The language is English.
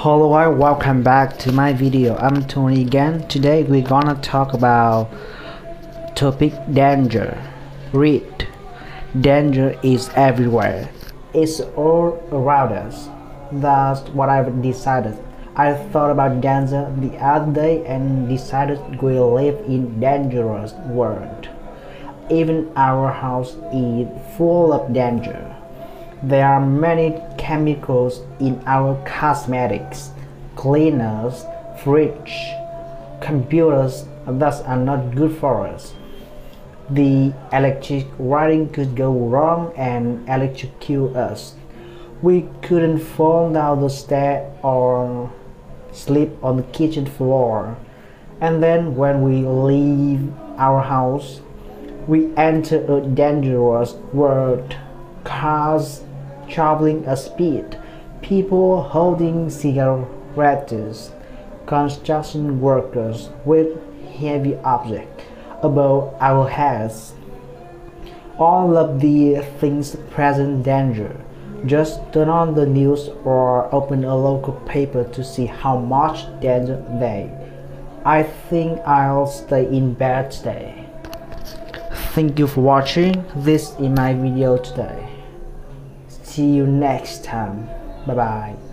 Hello, welcome back to my video. I'm Tony again. Today we're gonna talk about topic danger. Read. Danger is everywhere. It's all around us. That's what I've decided. I thought about danger the other day and decided we live in dangerous world. Even our house is full of danger. There are many chemicals in our cosmetics, cleaners, fridge, computers that are not good for us. The electric wiring could go wrong and electrocute us. We couldn't fall down the stairs or sleep on the kitchen floor. And then when we leave our house, we enter a dangerous world. Cars traveling at speed, people holding cigarettes, construction workers with heavy objects above our heads. All of the things present danger. Just turn on the news or open a local paper to see how much danger they. I think I'll stay in bed today. Thank you for watching. This is my video today. See you next time. Bye bye.